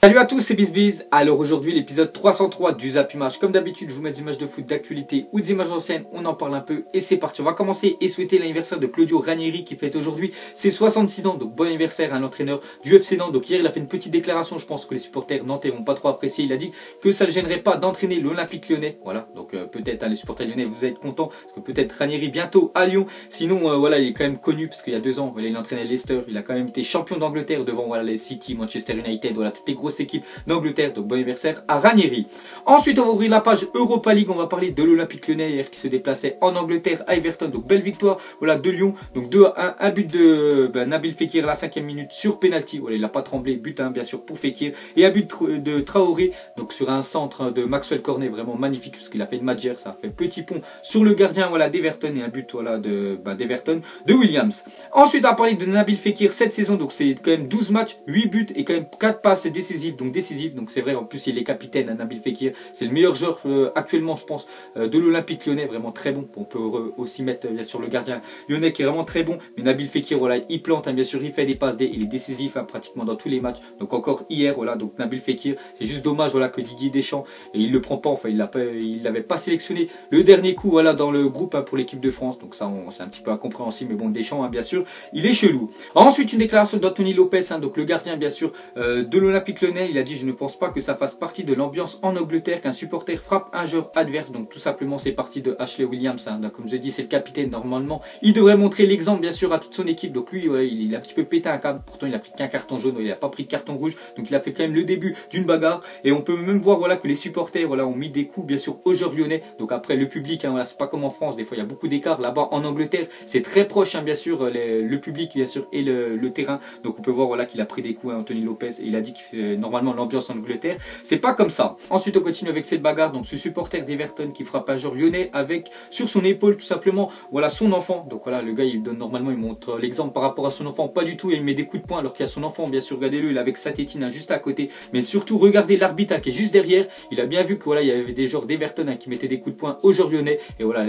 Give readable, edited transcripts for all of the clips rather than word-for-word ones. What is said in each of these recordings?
Salut à tous, c'est BizBiz. Alors aujourd'hui l'épisode 303 du Zap Image. Comme d'habitude je vous mets des images de foot d'actualité ou des images anciennes, on en parle un peu et c'est parti. On va commencer et souhaiter l'anniversaire de Claudio Ranieri qui fête aujourd'hui ses 66 ans. Donc bon anniversaire à l'entraîneur du FC Nantes. Donc hier il a fait une petite déclaration, je pense que les supporters nantais vont pas trop apprécier. Il a dit que ça ne le gênerait pas d'entraîner l'Olympique Lyonnais. Voilà, donc peut-être les supporters lyonnais vous êtes contents parce que peut-être Ranieri bientôt à Lyon. Sinon voilà, il est quand même connu parce qu'il y a 2 ans voilà, il entraînait Leicester. Il a quand même été champion d'Angleterre devant voilà, les City, Manchester United, voilà toutes les grosses équipes d'Angleterre. Donc bon anniversaire à Ranieri. Ensuite on va ouvrir la page Europa League. On va parler de l'Olympique Lyonnais hier qui se déplaçait en Angleterre à Everton. Donc belle victoire voilà, de Lyon. Donc 2-1, un but de Nabil Fekir à la 5e minute sur penalty. Voilà, il n'a pas tremblé. But bien sûr pour Fekir. Et un but de Traoré donc sur un centre de Maxwell Cornet. Vraiment magnifique parce qu'il a fait une match hier. Ça a fait petit pont sur le gardien voilà, d'Everton et un but voilà, d'Everton de Williams. Ensuite on va parler de Nabil Fekir cette saison. Donc c'est quand même 12 matchs, 8 buts et quand même 4 passes décisives. Donc c'est vrai, en plus il est capitaine, Nabil Fekir, c'est le meilleur joueur actuellement je pense de l'Olympique Lyonnais, vraiment très bon. On peut aussi mettre bien sûr le gardien lyonnais qui est vraiment très bon, mais Nabil Fekir voilà, il plante bien sûr, il fait des passes il est décisif pratiquement dans tous les matchs. Donc encore hier voilà, donc Nabil Fekir, c'est juste dommage voilà que Didier Deschamps et il le prend pas, enfin il l'avait pas sélectionné le dernier coup voilà dans le groupe pour l'équipe de France. Donc ça c'est un petit peu incompréhensible, mais bon Deschamps bien sûr, il est chelou. Ensuite une déclaration d'Anthony Lopez donc le gardien bien sûr de l'Olympique Lyonnais, il a dit je ne pense pas que ça fasse partie de l'ambiance en Angleterre qu'un supporter frappe un joueur adverse. Donc tout simplement c'est parti de Ashley Williams donc, comme je dis c'est le capitaine, normalement il devrait montrer l'exemple bien sûr à toute son équipe. Donc lui ouais, il a un petit peu pété un câble, pourtant il a pris qu'un carton jaune, il n'a pas pris de carton rouge, donc il a fait quand même le début d'une bagarre. Et on peut même voir voilà, que les supporters voilà, ont mis des coups bien sûr aux joueurs lyonnais. Donc après le public voilà, c'est pas comme en France, des fois il y a beaucoup d'écart. Là-bas en Angleterre c'est très proche bien sûr le public bien sûr et le terrain. Donc on peut voir voilà, qu'il a pris des coups Anthony Lopez, et il a dit que normalement l'ambiance en Angleterre c'est pas comme ça. Ensuite on continue avec cette bagarre, donc ce supporter d'Everton qui frappe un joueur lyonnais avec sur son épaule tout simplement voilà son enfant. Donc voilà, le gars il donne normalement, il montre l'exemple par rapport à son enfant, pas du tout, il met des coups de poing alors qu'il y a son enfant bien sûr, regardez-le, il est avec sa tétine juste à côté. Mais surtout regardez l'arbitre qui est juste derrière, il a bien vu que voilà, il y avait des joueurs d'Everton qui mettaient des coups de poing aux joueurs lyonnais, et voilà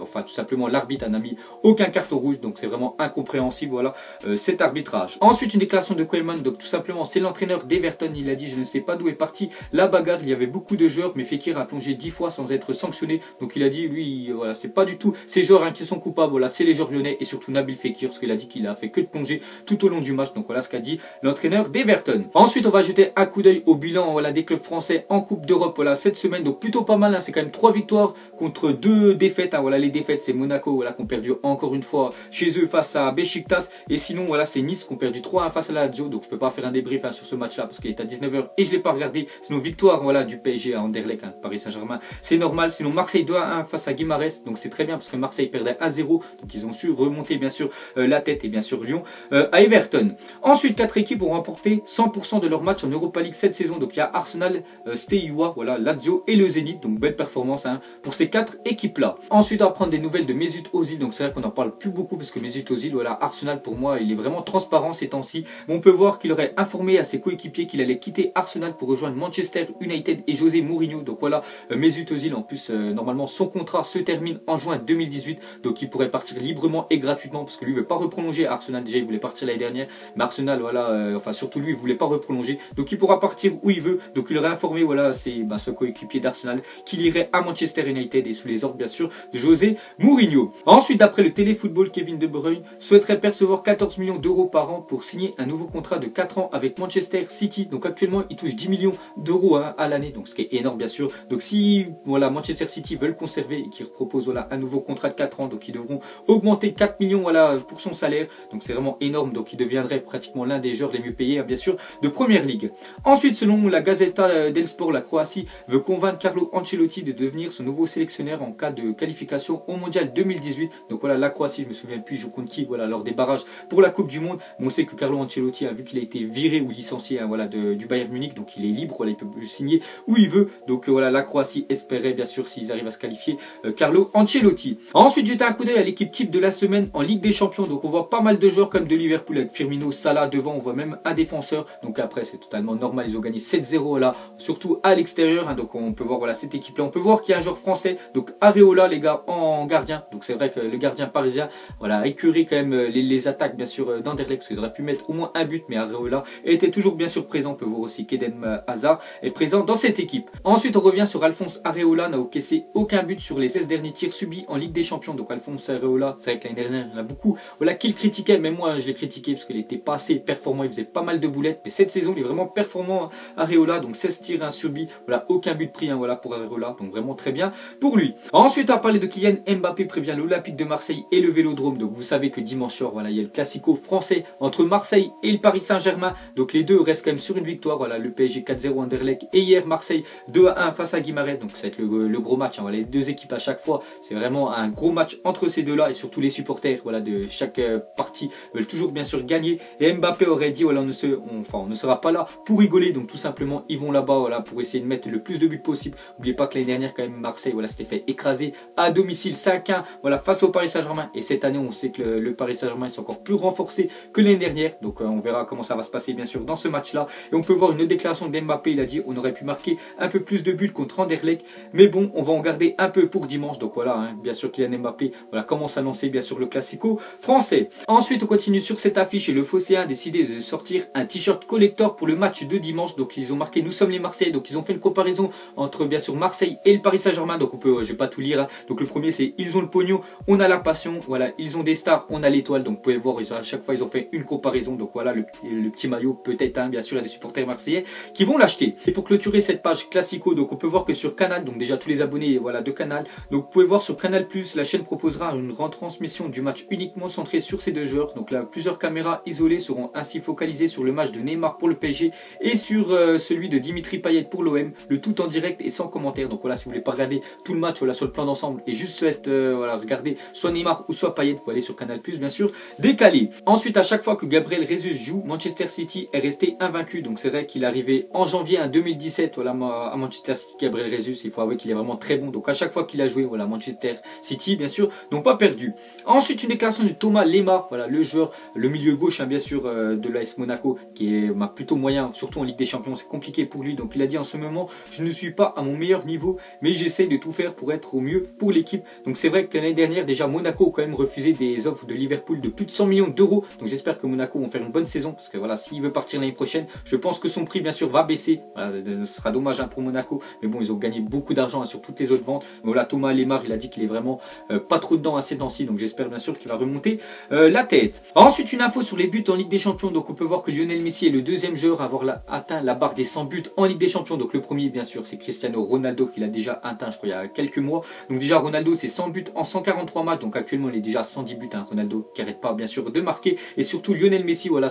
enfin tout simplement l'arbitre n'a mis aucun carton rouge. Donc c'est vraiment incompréhensible voilà cet arbitrage. Ensuite une déclaration de Koeman, donc tout simplement c'est l'entraîneur d'Everton, il a dit je ne sais pas d'où est parti la bagarre, il y avait beaucoup de joueurs mais Fekir a plongé 10 fois sans être sanctionné. Donc il a dit lui voilà, c'est pas du tout ces joueurs qui sont coupables, voilà, c'est les joueurs lyonnais et surtout Nabil Fekir, parce qu'il a dit qu'il a fait que de plonger tout au long du match. Donc voilà ce qu'a dit l'entraîneur d'Everton. Ensuite on va jeter un coup d'œil au bilan voilà, des clubs français en Coupe d'Europe voilà, cette semaine. Donc plutôt pas mal c'est quand même 3 victoires contre 2 défaites voilà, les défaites c'est Monaco voilà, qui ont perdu encore une fois chez eux face à Beşiktaş, et sinon voilà c'est Nice qui ont perdu 3-1 face à la Lazio. Donc je peux pas faire un débrief sur ce match là parce qu'il est à 19h et je l'ai pas regardé. Sinon victoire voilà, du PSG à Anderlecht, Paris Saint-Germain, c'est normal. Sinon Marseille 2-1 face à Guimarães, donc c'est très bien parce que Marseille perdait 1-0, donc ils ont su remonter bien sûr la tête, et bien sûr Lyon à Everton. Ensuite 4 équipes ont remporté 100% de leurs matchs en Europa League cette saison. Donc il y a Arsenal, Steaua, voilà, Lazio et le Zénith, donc belle performance pour ces 4 équipes là. Ensuite on va prendre des nouvelles de Mesut Özil. Donc c'est vrai qu'on en parle plus beaucoup parce que Mesut Özil voilà, Arsenal pour moi il est vraiment transparent ces temps-ci, mais on peut voir qu'il aurait informé à ses coéquipiers qu'il allait quitter Arsenal pour rejoindre Manchester United et José Mourinho. Donc voilà, Mesut Özil en plus normalement son contrat se termine en juin 2018, donc il pourrait partir librement et gratuitement parce que lui veut pas reprolonger à Arsenal. Déjà il voulait partir l'année dernière, mais Arsenal voilà, enfin surtout lui il voulait pas reprolonger, donc il pourra partir où il veut. Donc il aurait informé voilà ce coéquipier d'Arsenal qu'il irait à Manchester United et sous les ordres bien sûr de José Mourinho. Ensuite d'après le téléfootball, Kevin De Bruyne souhaiterait percevoir 14 millions d'euros par an pour signer un nouveau contrat de 4 ans avec Manchester City. Donc actuellement il touche 10 millions d'euros à l'année, donc ce qui est énorme bien sûr. Donc si voilà, Manchester City veulent conserver et qu'ils proposent voilà, un nouveau contrat de 4 ans, donc ils devront augmenter 4 millions voilà, pour son salaire, donc c'est vraiment énorme. Donc il deviendrait pratiquement l'un des joueurs les mieux payés bien sûr de Première Ligue. Ensuite selon la Gazzetta dello Sport, la Croatie veut convaincre Carlo Ancelotti de devenir son nouveau sélectionneur en cas de qualification au Mondial 2018. Donc voilà, la Croatie, je me souviens plus, joue contre qui voilà, lors des barrages pour la Coupe du Monde. Mais on sait que Carlo Ancelotti a vu qu'il a été viré ou licencié voilà, du Bayern Munich, donc il est libre, voilà, il peut signer où il veut. Donc voilà, la Croatie espérait bien sûr s'ils arrivent à se qualifier Carlo Ancelotti. Ensuite jeter un coup d'œil à l'équipe type de la semaine en Ligue des Champions. Donc on voit pas mal de joueurs comme de Liverpool avec Firmino, Salah devant, on voit même un défenseur. Donc après c'est totalement normal, ils ont gagné 7-0 là, surtout à l'extérieur. Donc on peut voir voilà, cette équipe là, on peut voir qu'il y a un joueur français, donc Areola les gars en gardien. Donc c'est vrai que le gardien parisien voilà, a écœuré quand même les attaques bien sûr d'Anderlecht, parce qu'ils auraient pu mettre au moins un but, mais Areola était toujours bien sûr présent. présent. On peut voir aussi qu'Eden Hazard est présent dans cette équipe. Ensuite, on revient sur Alphonse Areola, n'a encaissé aucun but sur les 16 derniers tirs subis en Ligue des Champions. Donc Alphonse Areola, c'est vrai que l'année dernière, il y en a beaucoup. Voilà, qui le critiquait, même moi je l'ai critiqué parce qu'il n'était pas assez performant, il faisait pas mal de boulettes. Mais cette saison, il est vraiment performant, Areola. Donc 16 tirs, 1 subis. Voilà, aucun but pris, hein, voilà, pour Areola. Donc vraiment très bien pour lui. Ensuite, à parler de Kylian Mbappé, prévient l'Olympique de Marseille et le Vélodrome. Donc vous savez que dimanche soir, voilà, il y a le classico français entre Marseille et le Paris Saint-Germain. Donc les deux restent quand même sur une victoire. Voilà, le PSG 4-0 Anderlecht et hier Marseille 2-1 face à Guimarães. Donc ça va être le gros match, hein. Voilà, les deux équipes à chaque fois, c'est vraiment un gros match entre ces deux-là et surtout les supporters, voilà, de chaque partie veulent toujours bien sûr gagner. Et Mbappé aurait dit voilà, on ne sera pas là pour rigoler. Donc tout simplement, ils vont là-bas, voilà, pour essayer de mettre le plus de buts possible. N'oubliez pas que l'année dernière quand même Marseille, voilà, s'était fait écraser à domicile 5-1, voilà, face au Paris Saint-Germain. Et cette année, on sait que le Paris Saint-Germain est encore plus renforcé que l'année dernière. Donc on verra comment ça va se passer bien sûr dans ce match-là. Et on peut voir une autre déclaration d'Mbappé. Il a dit on aurait pu marquer un peu plus de buts contre Anderlecht, mais bon, on va en garder un peu pour dimanche. Donc voilà, hein, bien sûr Kylian Mbappé, voilà, commence à lancer bien sûr le classico français. Ensuite, on continue sur cette affiche et le Phocéen a décidé de sortir un t-shirt collector pour le match de dimanche. Donc ils ont marqué nous sommes les Marseillais. Donc ils ont fait une comparaison entre bien sûr Marseille et le Paris Saint-Germain. Donc on peut, je vais pas tout lire, hein. Donc le premier c'est ils ont le pognon, on a la passion. Voilà, ils ont des stars, on a l'étoile. Donc vous pouvez voir, à chaque fois ils ont fait une comparaison. Donc voilà le petit maillot peut-être, hein, bien sûr il y a des supporters marseillais qui vont l'acheter. Et pour clôturer cette page classico, donc on peut voir que sur Canal, donc déjà tous les abonnés, voilà, de Canal, donc vous pouvez voir sur Canal+, la chaîne proposera une retransmission du match uniquement centrée sur ces deux joueurs. Donc là, plusieurs caméras isolées seront ainsi focalisées sur le match de Neymar pour le PSG et sur celui de Dimitri Payet pour l'OM, le tout en direct et sans commentaire. Donc voilà, si vous voulez pas regarder tout le match, voilà, sur le plan d'ensemble et juste voilà, regarder soit Neymar ou soit Payet, vous pouvez aller sur Canal+, bien sûr, décalé. Ensuite, à chaque fois que Gabriel Jesus joue, Manchester City est resté invaincu. Donc c'est vrai qu'il est arrivé en janvier 2017, voilà, à Manchester City, Gabriel Jesus, il faut avouer qu'il est vraiment très bon. Donc à chaque fois qu'il a joué, voilà, Manchester City, bien sûr, n'ont pas perdu. Ensuite, une déclaration de Thomas Lemar, voilà, le joueur, le milieu gauche, hein, bien sûr, de l'AS Monaco, qui est plutôt moyen, surtout en Ligue des Champions, c'est compliqué pour lui. Donc il a dit en ce moment, je ne suis pas à mon meilleur niveau, mais j'essaie de tout faire pour être au mieux pour l'équipe. Donc c'est vrai que l'année dernière, déjà, Monaco a quand même refusé des offres de Liverpool de plus de 100 millions d'euros. Donc j'espère que Monaco vont faire une bonne saison, parce que voilà, s'il veut partir l'année prochaine, je pense que son prix, bien sûr, va baisser. Voilà, ce sera dommage, hein, pour Monaco, mais bon, ils ont gagné beaucoup d'argent, hein, sur toutes les autres ventes. Mais voilà, Thomas Lemar, il a dit qu'il est vraiment pas trop dedans à ces temps-ci, donc j'espère bien sûr qu'il va remonter la tête. Ensuite, une info sur les buts en Ligue des Champions. Donc on peut voir que Lionel Messi est le deuxième joueur à avoir atteint la barre des 100 buts en Ligue des Champions. Donc le premier, bien sûr, c'est Cristiano Ronaldo qui l'a déjà atteint, je crois, il y a quelques mois. Donc déjà, Ronaldo, c'est 100 buts en 143 matchs. Donc actuellement, il est déjà à 110 buts, hein, Ronaldo, qui n'arrête pas, bien sûr, de marquer. Et surtout, Lionel Messi, voilà,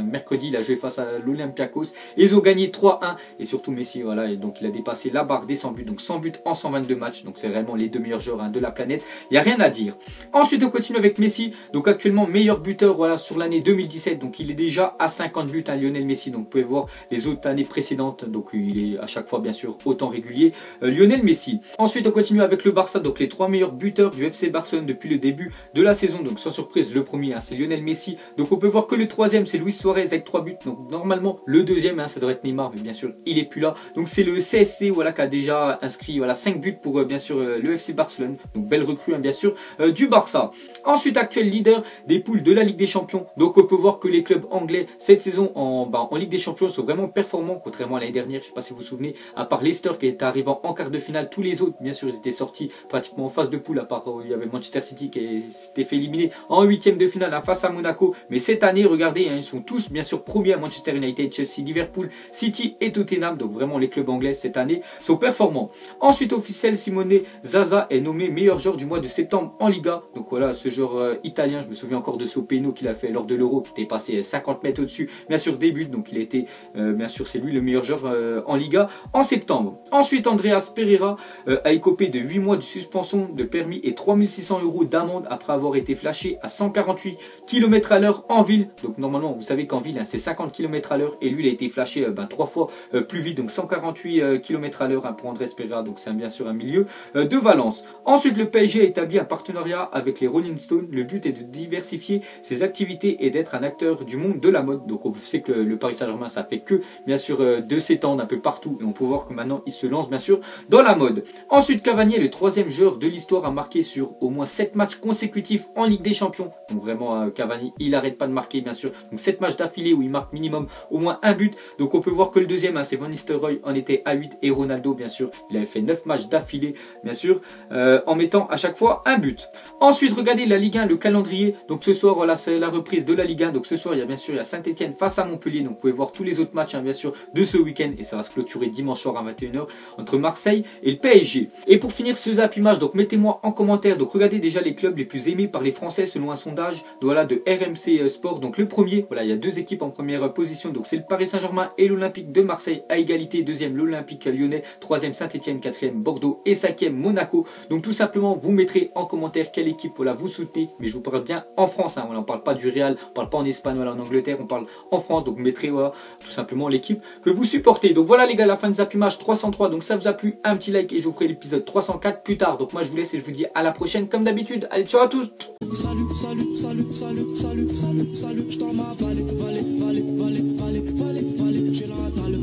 mercredi, il a joué face à l'Olympiakos. Ils ont gagné 3-1. Et surtout, Messi, voilà, et donc il a dépassé la barre des 100 buts. Donc 100 buts en 122 matchs. Donc c'est vraiment les deux meilleurs joueurs, hein, de la planète. Il n'y a rien à dire. Ensuite, on continue avec Messi. Donc actuellement, meilleur buteur, voilà, sur l'année 2017. Donc il est déjà à 50 buts, hein, Lionel Messi. Donc vous pouvez voir les autres années précédentes. Donc il est à chaque fois, bien sûr, autant régulier, Lionel Messi. Ensuite, on continue avec le Barça. Donc les trois meilleurs buteurs du FC Barcelone depuis le début de la saison. Donc sans surprise, le premier, hein, c'est Lionel Messi. Donc on peut voir que le troisième, c'est Luis Suarez avec 3 buts. Donc normalement, le deuxième, hein, ça devrait être Neymar, mais bien sûr, il est plus là. Donc c'est le CSC, voilà, qui a déjà inscrit, voilà, 5 buts pour bien sûr le FC Barcelone. Donc belle recrue, hein, bien sûr, du Barça. Ensuite, actuel leader des poules de la Ligue des Champions. Donc on peut voir que les clubs anglais cette saison en Ligue des Champions sont vraiment performants, contrairement à l'année dernière. Je ne sais pas si vous vous souvenez, à part Leicester qui est arrivant en quart de finale, tous les autres, bien sûr, ils étaient sortis pratiquement en phase de poule, à part il y avait Manchester City qui s'était fait éliminer en huitième de finale, hein, face à Monaco. Mais cette année, regardez, hein, ils sont tous bien sûr premiers à Manchester United, Chelsea, Liverpool, City et Tottenham. Donc vraiment les clubs anglais cette année sont performants. Ensuite, officiel, Simone Zaza est nommé meilleur joueur du mois de septembre en Liga. Donc voilà, ce joueur italien, je me souviens encore de ce péno qu'il a fait lors de l'Euro, qui était passé 50 mètres au-dessus, bien sûr des buts. Donc il a été, bien sûr, c'est lui le meilleur joueur en Liga en septembre. Ensuite, Andreas Pereira a écopé de 8 mois de suspension de permis et 3600 € d'amende après avoir été flashé à 148 km à l'heure en ville. Donc normalement, vous savez qu'en ville, hein, c'est 50 km à l'heure et lui, il a été flashé 3 fois plus vite, donc 148 km à l'heure, hein, pour Andreas Pereira. Donc c'est bien sûr un milieu de Valence. Ensuite, le PSG a établi un partenariat avec les Rolling Stones. Le but est de diversifier ses activités et d'être un acteur du monde de la mode. Donc on sait que le Paris Saint-Germain, ça fait que bien sûr de s'étendre un peu partout, et on peut voir que maintenant il se lance bien sûr dans la mode. Ensuite, Cavani est le troisième joueur de l'histoire à marquer sur au moins 7 matchs consécutifs en Ligue des Champions. Donc vraiment, Cavani, il n'arrête pas de marquer, bien sûr. Donc 7 matchs d'affilée où il marque minimum au au moins un but. Donc on peut voir que le deuxième, hein, c'est Van Nistelrooy, en était à 8 et Ronaldo, bien sûr, il avait fait 9 matchs d'affilée, bien sûr, en mettant à chaque fois un but. Ensuite, regardez la Ligue 1, le calendrier. Donc ce soir, voilà, c'est la reprise de la Ligue 1. Donc ce soir, il y a bien sûr Saint-Etienne face à Montpellier. Donc vous pouvez voir tous les autres matchs, hein, bien sûr, de ce week-end. Et ça va se clôturer dimanche soir à 21 h entre Marseille et le PSG. Et pour finir ce Zap Image, donc mettez-moi en commentaire. Donc regardez déjà les clubs les plus aimés par les Français selon un sondage voilà, de RMC Sport. Donc le premier, voilà, il y a deux équipes en première position. Donc c'est le Paris Saint-Germain et l'Olympique de Marseille à égalité. Deuxième, l'Olympique Lyonnais. Troisième, Saint-Etienne. Quatrième, Bordeaux. Et cinquième, Monaco. Donc tout simplement, vous mettrez en commentaire quelle équipe voilà, vous soutenez. Mais je vous parle bien en France. Hein, voilà, on ne parle pas du Real, on ne parle pas en Espagne, voilà, en Angleterre. On parle en France. Donc vous mettrez voilà, tout simplement l'équipe que vous supportez. Donc voilà les gars, la fin de Zap Image 303. Donc ça vous a plu, un petit like et je vous ferai l'épisode 304 plus tard. Donc moi je vous laisse et je vous dis à la prochaine comme d'habitude. Allez, ciao à tous. Salut, salut, salut, salut, salut, salut, salut, je t'en ma vallée, vallée, vallée, vallée, vallée, vallée, vallée, j'ai la dalle,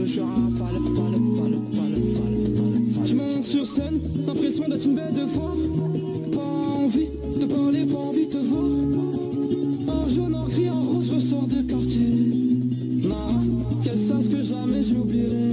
je suis rafale, je monte sur scène, l'impression d'être une bête de foire, pas envie de parler, pas envie de te voir, en jaune, en gris, en rose, je ressors de quartier, non, qu'elle sache que jamais je l'oublierai.